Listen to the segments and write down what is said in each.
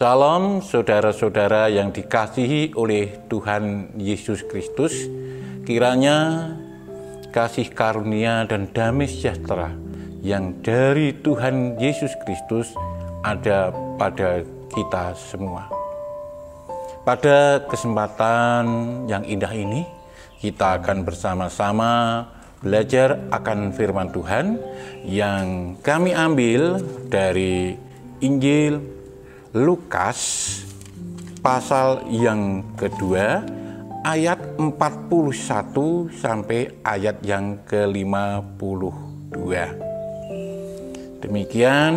Salam saudara-saudara yang dikasihi oleh Tuhan Yesus Kristus, kiranya kasih karunia dan damai sejahtera yang dari Tuhan Yesus Kristus ada pada kita semua. Pada kesempatan yang indah ini, kita akan bersama-sama belajar akan firman Tuhan yang kami ambil dari Injil Lukas pasal yang kedua ayat 41 sampai ayat yang ke-52. Demikian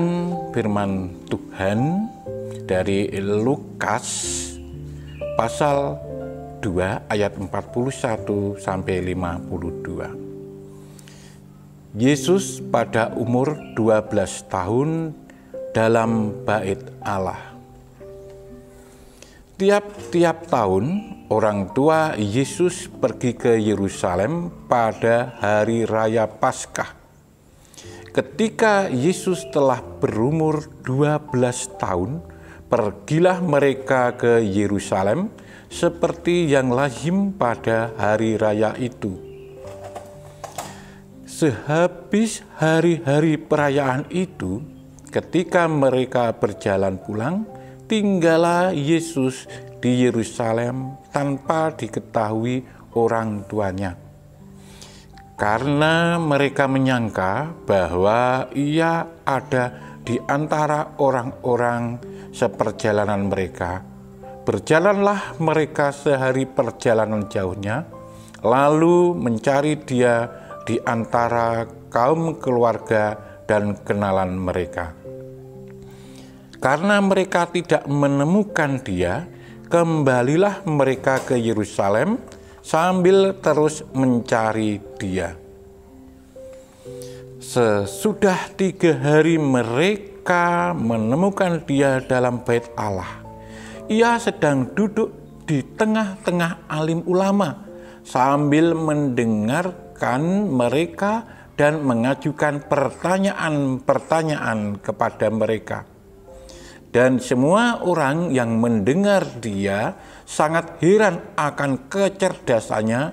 firman Tuhan dari Lukas pasal 2 ayat 41 sampai 52. Yesus pada umur 12 tahun dalam bait Allah. Tiap-tiap tahun orang tua Yesus pergi ke Yerusalem pada hari raya Paskah. Ketika Yesus telah berumur 12 tahun, pergilah mereka ke Yerusalem seperti yang lazim pada hari raya itu. Sehabis hari-hari perayaan itu, ketika mereka berjalan pulang, tinggallah Yesus di Yerusalem tanpa diketahui orang tuanya. Karena mereka menyangka bahwa ia ada di antara orang-orang seperjalanan mereka. Berjalanlah mereka sehari perjalanan jauhnya, lalu mencari dia di antara kaum keluarga dan kenalan mereka. Karena mereka tidak menemukan dia, kembalilah mereka ke Yerusalem sambil terus mencari dia. Sesudah 3 hari mereka menemukan dia dalam bait Allah. Ia sedang duduk di tengah-tengah alim ulama sambil mendengarkan mereka dan mengajukan pertanyaan-pertanyaan kepada mereka. Dan semua orang yang mendengar dia sangat heran akan kecerdasannya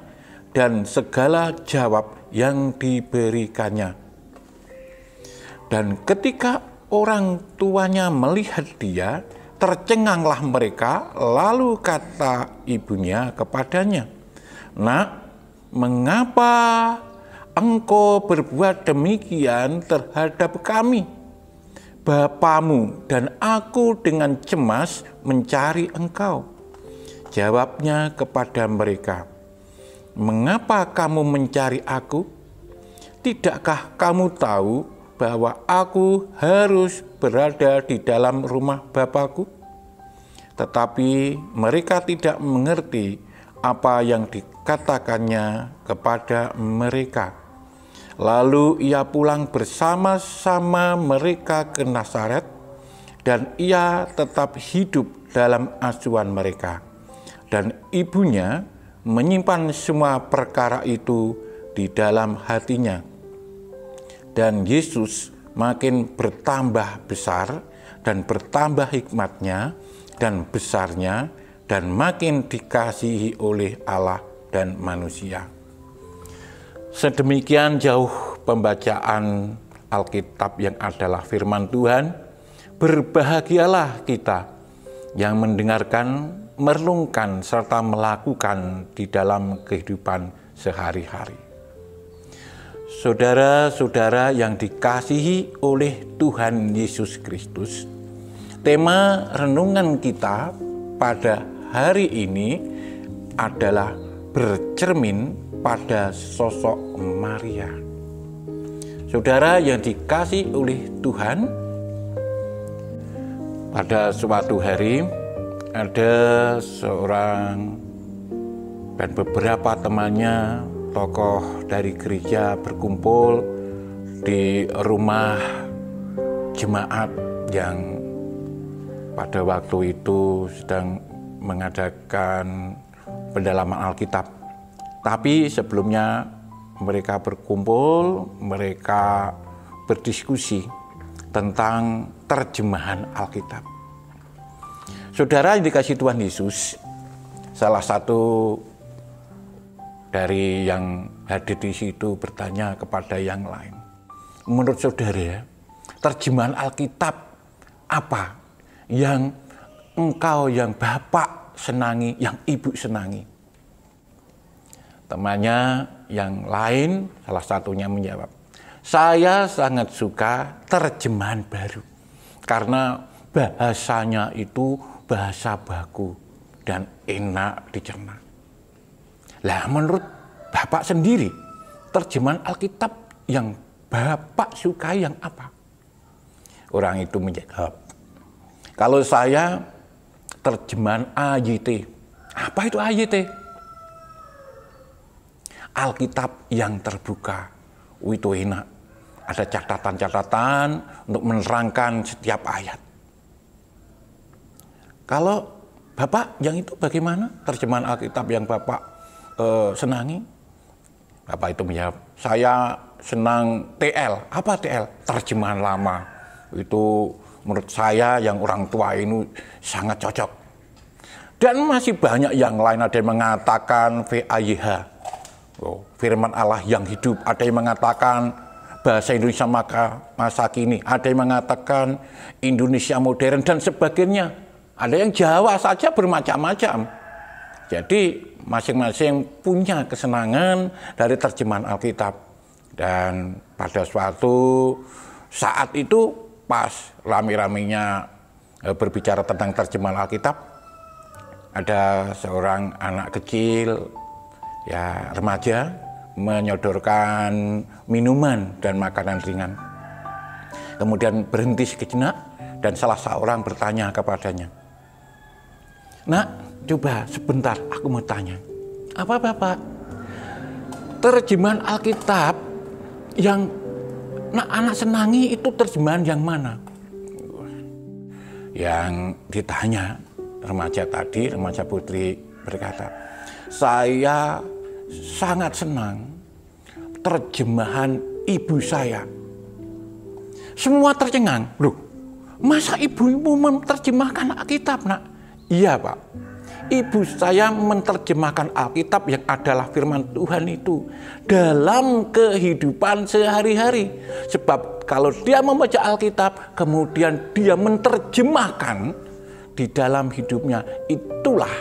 dan segala jawab yang diberikannya. Dan ketika orang tuanya melihat dia, tercenganglah mereka, lalu kata ibunya kepadanya, "Nak, mengapa engkau berbuat demikian terhadap kami? Bapamu dan aku dengan cemas mencari engkau." Jawabnya kepada mereka, "Mengapa kamu mencari aku? Tidakkah kamu tahu bahwa aku harus berada di dalam rumah Bapakku?" Tetapi mereka tidak mengerti apa yang dikatakannya kepada mereka. Lalu ia pulang bersama-sama mereka ke Nazaret, dan ia tetap hidup dalam asuhan mereka. Dan ibunya menyimpan semua perkara itu di dalam hatinya. Dan Yesus makin bertambah besar dan bertambah hikmatnya dan besarnya, dan makin dikasihi oleh Allah dan manusia. Sedemikian jauh pembacaan Alkitab yang adalah firman Tuhan. Berbahagialah kita yang mendengarkan, merenungkan, serta melakukan di dalam kehidupan sehari-hari. Saudara-saudara yang dikasihi oleh Tuhan Yesus Kristus, tema renungan kita pada hari ini adalah bercermin pada sosok Maria. Saudara yang dikasihi oleh Tuhan, pada suatu hari ada seorang dan beberapa temannya, tokoh dari gereja, berkumpul di rumah jemaat yang pada waktu itu sedang mengadakan pendalaman Alkitab. Tapi sebelumnya mereka berkumpul, mereka berdiskusi tentang terjemahan Alkitab. Saudara yang dikasihi Tuhan Yesus, salah satu dari yang hadir di situ bertanya kepada yang lain. Menurut saudara, terjemahan Alkitab apa yang engkau, yang Bapak senangi, yang Ibu senangi? Temannya yang lain salah satunya menjawab, saya sangat suka terjemahan baru karena bahasanya itu bahasa baku dan enak dicerna. Lah menurut Bapak sendiri, terjemahan Alkitab yang Bapak sukai yang apa? Orang itu menjawab, kalau saya terjemahan AYT. Apa itu AYT? Alkitab yang terbuka. Itu enak. Ada catatan-catatan untuk menerangkan setiap ayat. Kalau Bapak yang itu bagaimana? Terjemahan Alkitab yang Bapak senangi? Bapak itu menjawab, saya senang TL. Apa TL? Terjemahan lama. Itu menurut saya yang orang tua ini sangat cocok. Dan masih banyak yang lain, ada yang mengatakan VAYH, firman Allah yang hidup. Ada yang mengatakan bahasa Indonesia masa kini. Ada yang mengatakan Indonesia modern dan sebagainya. Ada yang Jawa saja bermacam-macam. Jadi masing-masing punya kesenangan dari terjemahan Alkitab. Dan pada suatu saat itu pas rame-ramenya berbicara tentang terjemahan Alkitab, ada seorang anak kecil, ya remaja, menyodorkan minuman dan makanan ringan. Kemudian berhenti sejenak dan salah seorang bertanya kepadanya, "Nak, coba sebentar aku mau tanya. Apa Bapak? Terjemahan Alkitab yang anak senangi itu terjemahan yang mana?" Yang ditanya remaja tadi, remaja putri berkata, "Saya sangat senang terjemahan ibu saya." Semua tercengang. Loh, masa ibumu menerjemahkan Alkitab, Nak? Iya, Pak. Ibu saya menerjemahkan Alkitab yang adalah firman Tuhan itu dalam kehidupan sehari-hari. Sebab kalau dia membaca Alkitab, kemudian dia menerjemahkan di dalam hidupnya, itulah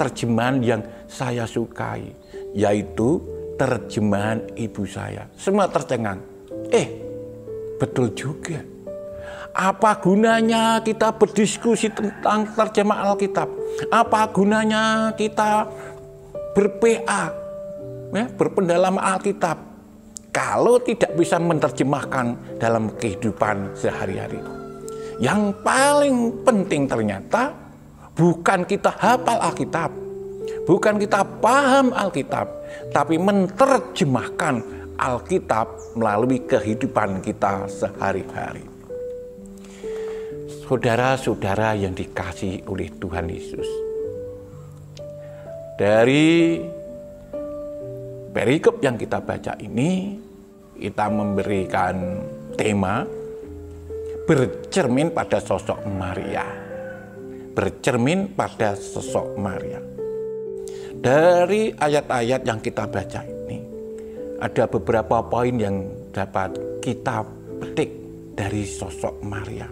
terjemahan yang saya sukai, yaitu terjemahan ibu saya. Semua tercengang. Betul juga. Apa gunanya kita berdiskusi tentang terjemahan Alkitab? Apa gunanya kita ber-PA, berpendalaman Alkitab, kalau tidak bisa menerjemahkan dalam kehidupan sehari-hari? Yang paling penting ternyata bukan kita hafal Alkitab, bukan kita paham Alkitab, tapi menerjemahkan Alkitab melalui kehidupan kita sehari-hari. Saudara-saudara yang dikasihi oleh Tuhan Yesus, dari perikop yang kita baca ini, kita memberikan tema bercermin pada sosok Maria. Bercermin pada sosok Maria. Dari ayat-ayat yang kita baca ini, ada beberapa poin yang dapat kita petik dari sosok Maria.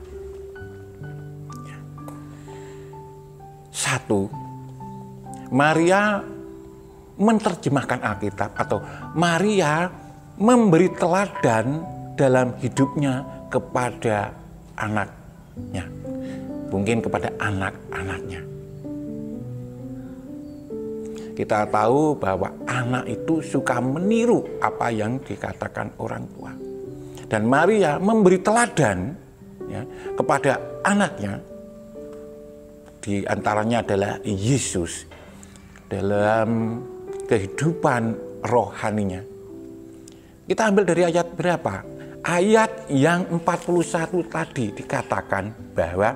Satu, Maria menerjemahkan Alkitab, atau Maria memberi teladan dalam hidupnya kepada anaknya, mungkin kepada anak-anaknya. Kita tahu bahwa anak itu suka meniru apa yang dikatakan orang tua. Dan Maria memberi teladan kepada anaknya, di antaranya adalah Yesus dalam kehidupan rohaninya. Kita ambil dari ayat berapa? Ayat yang 41 tadi dikatakan bahwa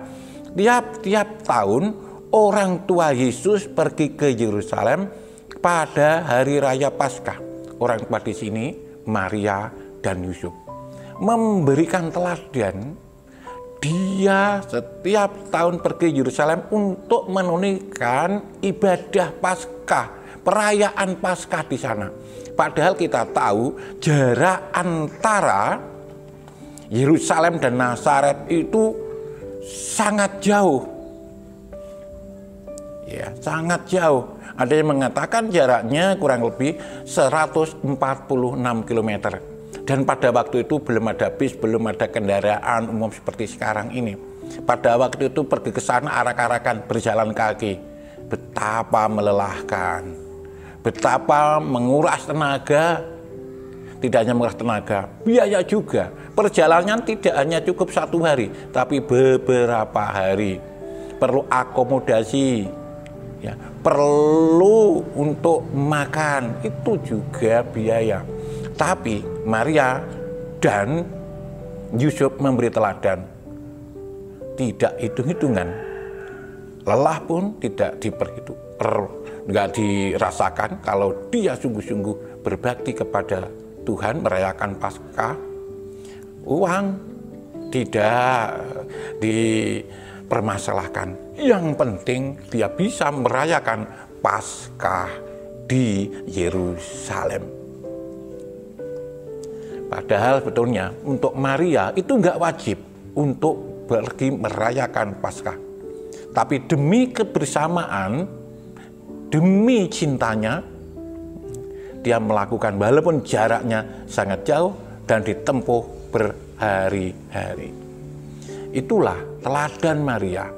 tiap-tiap tahun orang tua Yesus pergi ke Yerusalem pada hari raya Paskah. Orang tua di sini Maria dan Yusuf memberikan teladan dia setiap tahun pergi Yerusalem untuk menunaikan ibadah Paskah, perayaan Paskah di sana. Padahal kita tahu jarak antara Yerusalem dan Nazaret itu sangat jauh. Ya, sangat jauh. Ada yang mengatakan jaraknya kurang lebih 146 km. Dan pada waktu itu belum ada bis, belum ada kendaraan umum seperti sekarang ini. Pada waktu itu pergi ke sana arak-arakan, berjalan kaki. Betapa melelahkan, betapa menguras tenaga. Tidak hanya menguras tenaga, biaya juga. Perjalanan tidak hanya cukup 1 hari, tapi beberapa hari. Perlu akomodasi, ya, perlu untuk makan, itu juga biaya. Tapi Maria dan Yusuf memberi teladan, tidak hitung-hitungan, lelah pun tidak nggak dirasakan kalau dia sungguh-sungguh berbakti kepada Tuhan, merayakan Paskah. Uang tidak dipermasalahkan. Yang penting dia bisa merayakan Paskah di Yerusalem. Padahal sebetulnya untuk Maria itu nggak wajib untuk pergi merayakan Paskah. Tapi demi kebersamaan, demi cintanya, dia melakukan walaupun jaraknya sangat jauh dan ditempuh berhari-hari. Itulah teladan Maria.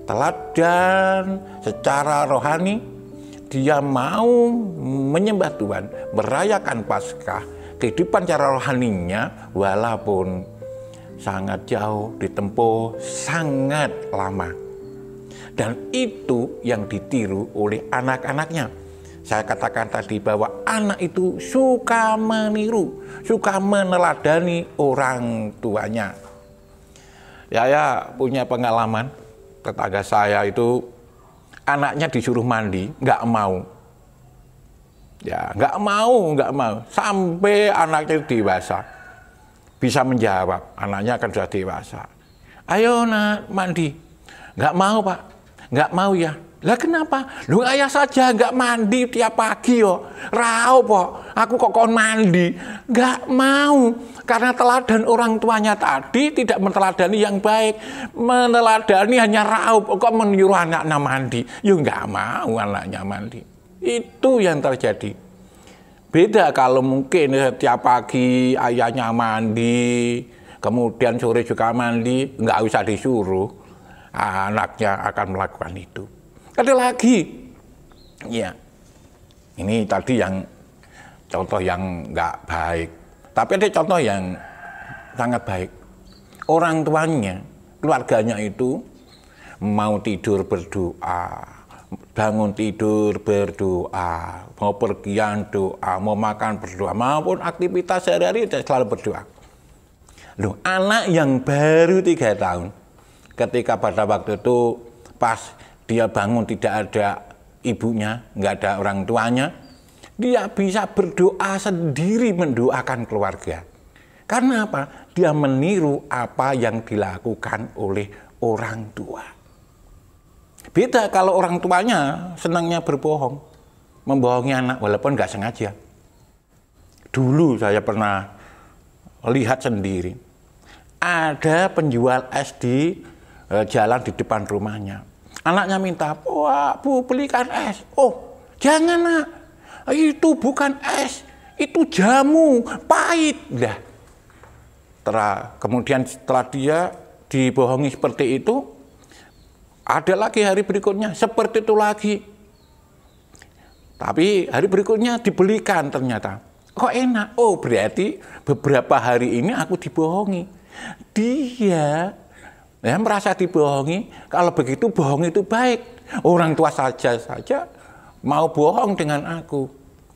Teladan secara rohani, dia mau menyembah Tuhan, merayakan Paskah. Kehidupan cara rohaninya walaupun sangat jauh, ditempuh sangat lama. Dan itu yang ditiru oleh anak-anaknya. Saya katakan tadi bahwa anak itu suka meniru, suka meneladani orang tuanya. Ya punya pengalaman, tetangga saya itu anaknya disuruh mandi, nggak mau. Ya, nggak mau. Sampai anaknya dewasa. Bisa menjawab, anaknya akan sudah dewasa. Ayo nak, mandi. Nggak mau Pak, nggak mau ya. Lah kenapa? Lu ayah saja nggak mandi tiap pagi yo. Raup kok, aku kok kon mandi. Nggak mau. Karena teladan orang tuanya tadi tidak meneladani yang baik. Meneladani hanya raup, kok menyuruh anaknya mandi. Yo nggak mau anaknya mandi. Itu yang terjadi. Beda kalau mungkin setiap pagi ayahnya mandi, kemudian sore juga mandi, nggak usah disuruh, anaknya akan melakukan itu. Ada lagi, ya, ini tadi yang contoh yang nggak baik, tapi ada contoh yang sangat baik. Orang tuanya, keluarganya itu mau tidur berdoa, bangun tidur berdoa, mau pergian doa, mau makan berdoa, maupun aktivitas sehari-hari selalu berdoa. Loh, anak yang baru 3 tahun, ketika pada waktu itu pas dia bangun tidak ada ibunya, nggak ada orang tuanya, dia bisa berdoa sendiri mendoakan keluarga. Karena apa? Dia meniru apa yang dilakukan oleh orang tua. Beda kalau orang tuanya senangnya berbohong, membohongi anak walaupun nggak sengaja. Dulu saya pernah lihat sendiri, ada penjual es di jalan di depan rumahnya. Anaknya minta, wah Bu belikan es. Oh jangan nak, itu bukan es, itu jamu, pahit. Dah. Kemudian setelah dia dibohongi seperti itu, ada lagi hari berikutnya, seperti itu lagi. Tapi hari berikutnya dibelikan ternyata. Kok enak? Oh berarti beberapa hari ini aku dibohongi. Dia merasa dibohongi, kalau begitu bohong itu baik. Orang tua saja mau bohong dengan aku.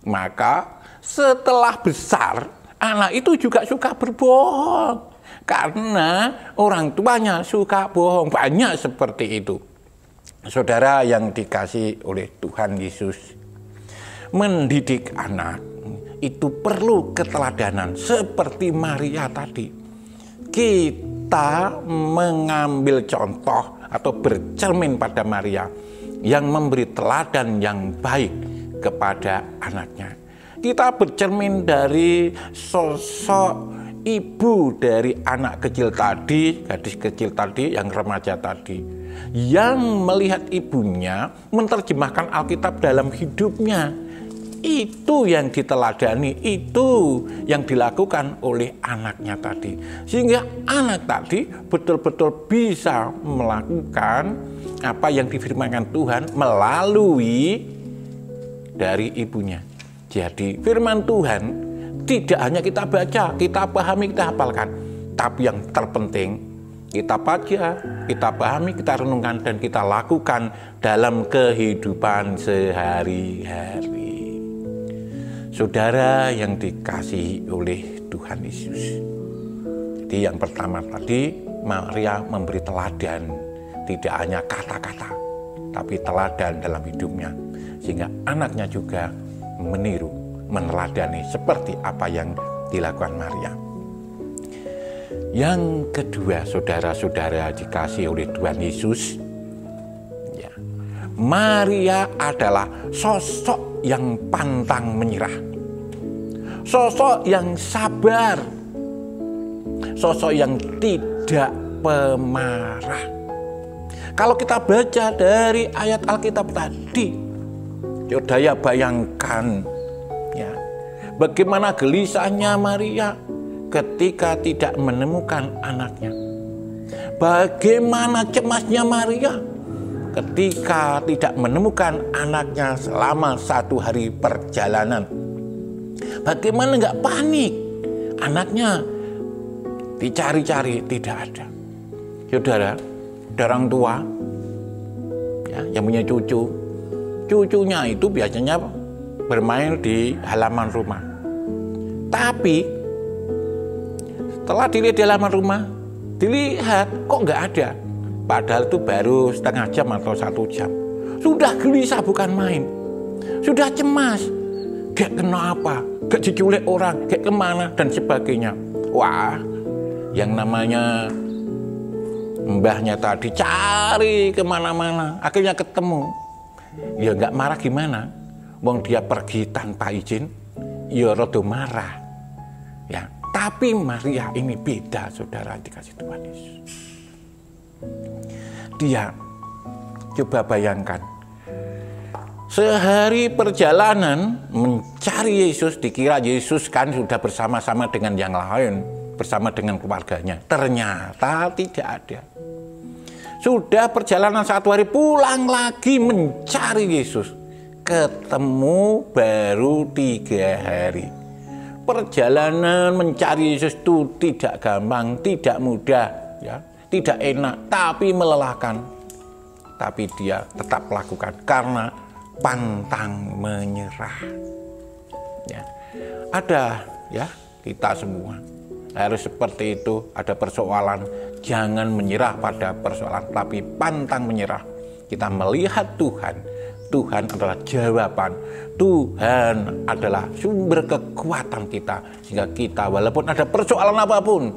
Maka setelah besar, anak itu juga suka berbohong. Karena orang tuanya suka bohong, banyak seperti itu. Saudara yang dikasihi oleh Tuhan Yesus, mendidik anak itu perlu keteladanan seperti Maria tadi. Kita kita mengambil contoh atau bercermin pada Maria yang memberi teladan yang baik kepada anaknya. Kita bercermin dari sosok ibu dari anak kecil tadi, gadis kecil tadi, yang remaja tadi, yang melihat ibunya menerjemahkan Alkitab dalam hidupnya. Itu yang diteladani, itu yang dilakukan oleh anaknya tadi. Sehingga anak tadi betul-betul bisa melakukan apa yang difirmankan Tuhan melalui dari ibunya. Jadi firman Tuhan tidak hanya kita baca, kita pahami, kita hafalkan. Tapi yang terpenting kita baca, kita pahami, kita renungkan, dan kita lakukan dalam kehidupan sehari-hari. Saudara yang dikasihi oleh Tuhan Yesus. Jadi yang pertama tadi, Maria memberi teladan, tidak hanya kata-kata, tapi teladan dalam hidupnya. Sehingga anaknya juga meniru, meneladani seperti apa yang dilakukan Maria. Yang kedua, saudara-saudara dikasihi oleh Tuhan Yesus, ya, Maria adalah sosok yang pantang menyerah, sosok yang sabar, sosok yang tidak pemarah. Kalau kita baca dari ayat Alkitab tadi, saudara bayangkan, ya, bagaimana gelisahnya Maria ketika tidak menemukan anaknya. Bagaimana cemasnya Maria ketika tidak menemukan anaknya selama 1 hari perjalanan. Bagaimana nggak panik? Anaknya dicari-cari, tidak ada. Saudara, ada orang tua, ya, yang punya cucu. Cucunya itu biasanya bermain di halaman rumah. Tapi setelah dilihat di halaman rumah, dilihat kok nggak ada. Padahal itu baru setengah jam atau 1 jam. Sudah gelisah bukan main. Sudah cemas. Kayak kena apa? Kayak diculik orang, kayak kemana, dan sebagainya. Wah, yang namanya mbahnya tadi cari kemana-mana. Akhirnya ketemu. Ya nggak marah gimana? Wong dia pergi tanpa izin, ya rada marah. Ya, tapi Maria ini beda, saudara dikasih Tuhan Yesus. Dia, coba bayangkan, sehari perjalanan mencari Yesus, dikira Yesus kan sudah bersama-sama dengan yang lain, bersama dengan keluarganya. Ternyata tidak ada. Sudah perjalanan 1 hari, pulang lagi mencari Yesus. Ketemu baru 3 hari. Perjalanan mencari Yesus itu tidak gampang, tidak mudah, ya. Tidak enak, tapi melelahkan. Tapi dia tetap lakukan karena pantang menyerah. Ya. Ada, ya, kita semua harus seperti itu. Ada persoalan, jangan menyerah pada persoalan, tapi pantang menyerah. Kita melihat Tuhan. Tuhan adalah jawaban. Tuhan adalah sumber kekuatan kita. Sehingga kita walaupun ada persoalan apapun,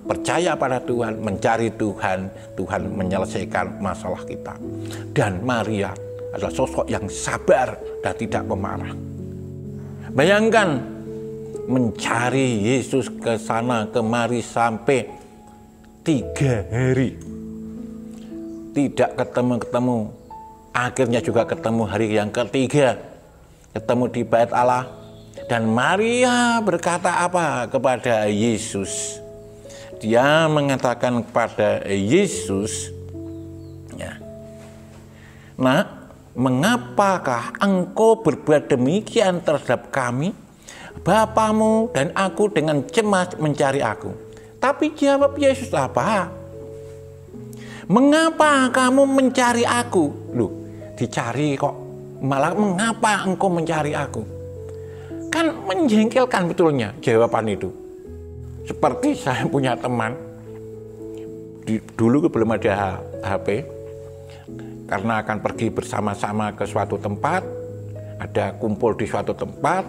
percaya pada Tuhan, mencari Tuhan, Tuhan menyelesaikan masalah kita. Dan Maria adalah sosok yang sabar dan tidak pemarah. Bayangkan mencari Yesus ke sana kemari sampai 3 hari. Tidak ketemu-ketemu. Akhirnya juga ketemu hari yang ketiga. Ketemu di Bait Allah. Dan Maria berkata apa kepada Yesus? Dia mengatakan kepada Yesus, ya, "Nak, mengapakah engkau berbuat demikian terhadap kami? Bapamu dan aku dengan cemas mencari aku." Tapi jawab Yesus apa? "Mengapa kamu mencari aku?" Loh, dicari kok malah mengapa engkau mencari aku? Kan menjengkelkan betulnya jawaban itu. Seperti saya punya teman, dulu belum ada HP, karena akan pergi bersama-sama ke suatu tempat, ada kumpul di suatu tempat,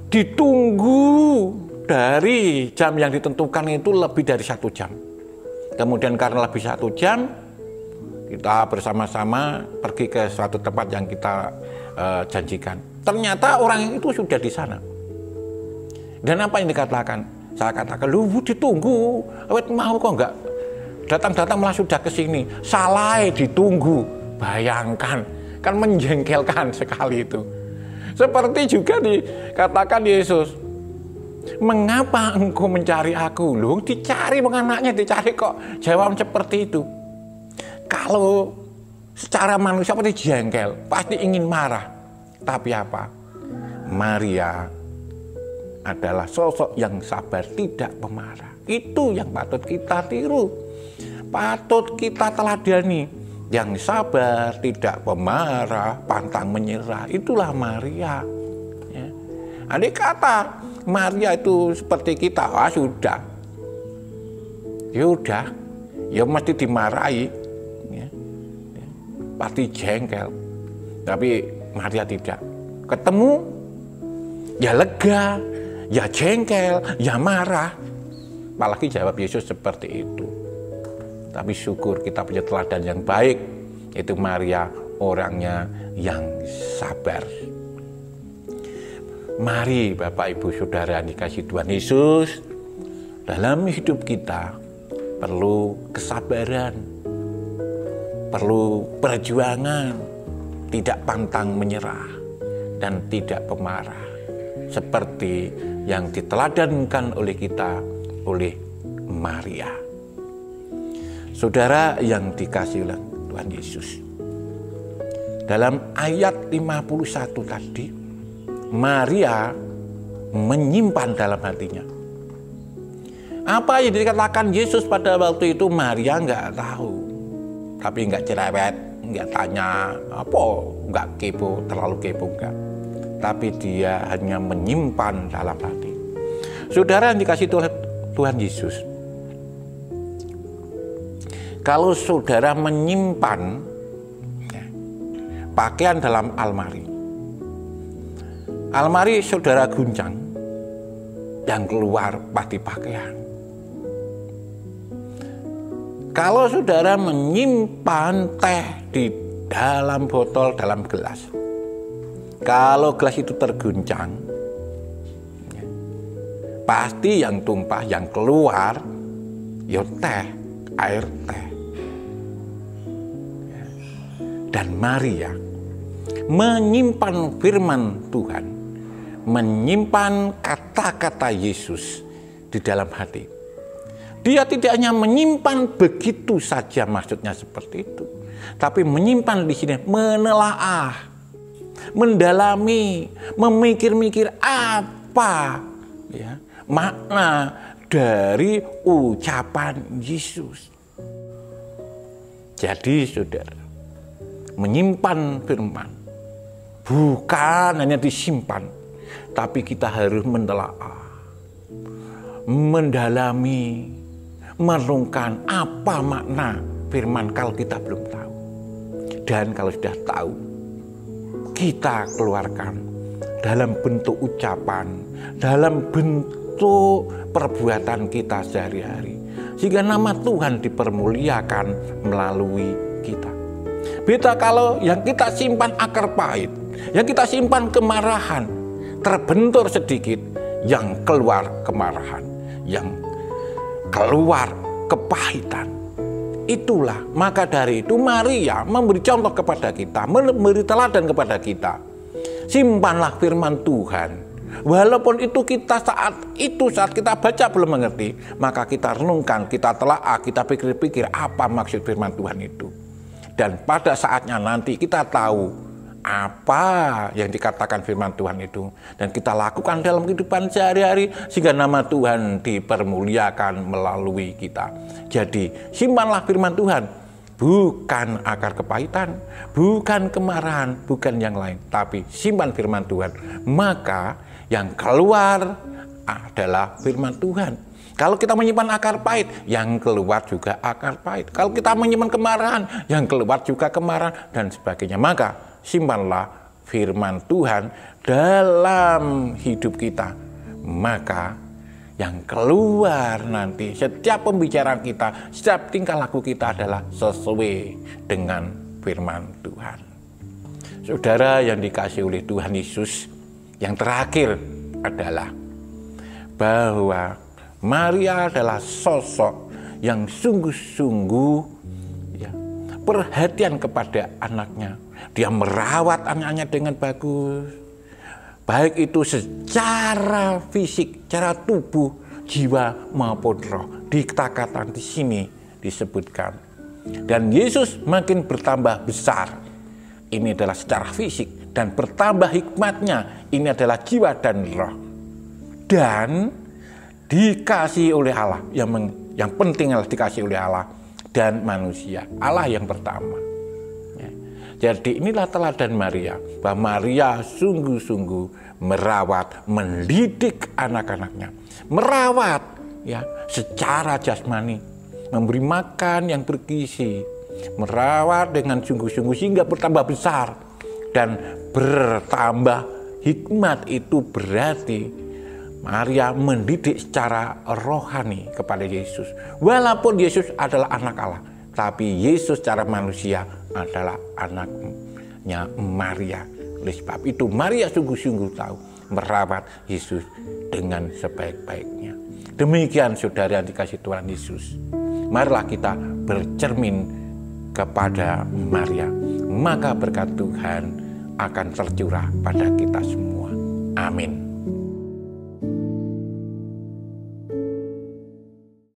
ditunggu dari jam yang ditentukan itu lebih dari 1 jam. Kemudian karena lebih 1 jam, kita bersama-sama pergi ke suatu tempat yang kita janjikan. Ternyata orang itu sudah di sana. Dan apa yang dikatakan? Saya katakan, lu ditunggu, awet mau kok enggak datang-datang malah sudah ke sini. Salah ditunggu. Bayangkan, kan menjengkelkan sekali itu. Seperti juga dikatakan Yesus, mengapa engkau mencari aku? Lu dicari anaknya, dicari kok. Jawab seperti itu. Kalau secara manusia pasti jengkel, pasti ingin marah. Tapi apa? Maria adalah sosok yang sabar, tidak pemarah. Itu yang patut kita tiru. Patut kita teladani. Yang sabar, tidak pemarah, pantang menyerah. Itulah Maria. Ya. Andai kata Maria itu seperti kita, sudah. Yaudah, ya mesti dimarahi. Ya. Pasti jengkel. Tapi Maria tidak. Ketemu, ya lega, ya jengkel, ya marah. Apalagi jawab Yesus seperti itu. Tapi syukur kita punya teladan yang baik, yaitu Maria, orangnya yang sabar. Mari Bapak Ibu Saudara dikasih Tuhan Yesus, dalam hidup kita perlu kesabaran, perlu perjuangan, tidak pantang menyerah, dan tidak pemarah. Seperti yang diteladankan oleh kita, oleh Maria. Saudara yang dikasihi oleh Tuhan Yesus, dalam ayat 51 tadi, Maria menyimpan dalam hatinya. Apa yang dikatakan Yesus pada waktu itu, Maria nggak tahu. Tapi nggak cerewet, nggak tanya, nggak kepo, terlalu kepo nggak. Tapi dia hanya menyimpan dalam hati. Saudara yang dikasihi oleh Tuhan Yesus, kalau saudara menyimpan pakaian dalam almari saudara guncang, yang keluar pasti pakaian. Kalau saudara menyimpan teh di dalam botol, dalam gelas, kalau gelas itu terguncang, pasti yang tumpah, yang keluar, ya teh, air teh. Dan Maria menyimpan firman Tuhan, menyimpan kata-kata Yesus di dalam hati. Dia tidak hanya menyimpan begitu saja, maksudnya seperti itu, tapi menyimpan di sini, menelaah, mendalami, memikir-mikir apa ya makna dari ucapan Yesus. Jadi saudara, menyimpan firman bukan hanya disimpan, tapi kita harus menelaah, mendalami, merenungkan apa makna firman kalau kita belum tahu. Dan kalau sudah tahu, kita keluarkan dalam bentuk ucapan, dalam bentuk perbuatan kita sehari-hari, sehingga nama Tuhan dipermuliakan melalui kita. Beda kalau yang kita simpan akar pahit, yang kita simpan kemarahan, terbentur sedikit, yang keluar kemarahan, yang keluar kepahitan. Itulah, maka dari itu Maria memberi contoh kepada kita, memberi teladan kepada kita. Simpanlah firman Tuhan. Walaupun itu kita saat kita baca belum mengerti, maka kita renungkan, kita telaah, kita pikir-pikir apa maksud firman Tuhan itu. Dan pada saatnya nanti kita tahu apa yang dikatakan firman Tuhan itu, dan kita lakukan dalam kehidupan sehari-hari sehingga nama Tuhan dipermuliakan melalui kita. Jadi simpanlah firman Tuhan, bukan akar kepahitan, bukan kemarahan, bukan yang lain, tapi simpan firman Tuhan, maka yang keluar adalah firman Tuhan. Kalau kita menyimpan akar pahit, yang keluar juga akar pahit. Kalau kita menyimpan kemarahan, yang keluar juga kemarahan, dan sebagainya. Maka simpanlah firman Tuhan dalam hidup kita. Maka yang keluar nanti, setiap pembicaraan kita, setiap tingkah laku kita adalah sesuai dengan firman Tuhan. Saudara yang dikasihi oleh Tuhan Yesus, yang terakhir adalah bahwa Maria adalah sosok yang sungguh-sungguh ya, perhatian kepada anaknya. Dia merawat anaknya dengan bagus, baik itu secara fisik, secara tubuh, jiwa maupun roh. Dikatakan di sini disebutkan. Dan Yesus makin bertambah besar. Ini adalah secara fisik, dan bertambah hikmatnya. Ini adalah jiwa dan roh. Dan dikasihi oleh Allah. Yang penting adalah dikasihi oleh Allah dan manusia. Allah yang pertama. Jadi inilah teladan Maria, bahwa Maria sungguh-sungguh merawat, mendidik anak-anaknya, merawat ya secara jasmani, memberi makan yang bergizi, merawat dengan sungguh-sungguh sehingga bertambah besar dan bertambah hikmat. Itu berarti Maria mendidik secara rohani kepada Yesus. Walaupun Yesus adalah anak Allah, tapi Yesus secara manusia adalah anaknya Maria. Oleh sebab itu Maria sungguh-sungguh tahu merawat Yesus dengan sebaik-baiknya. Demikian saudara yang dikasihi Tuhan Yesus. Marilah kita bercermin kepada Maria. Maka berkat Tuhan akan tercurah pada kita semua. Amin.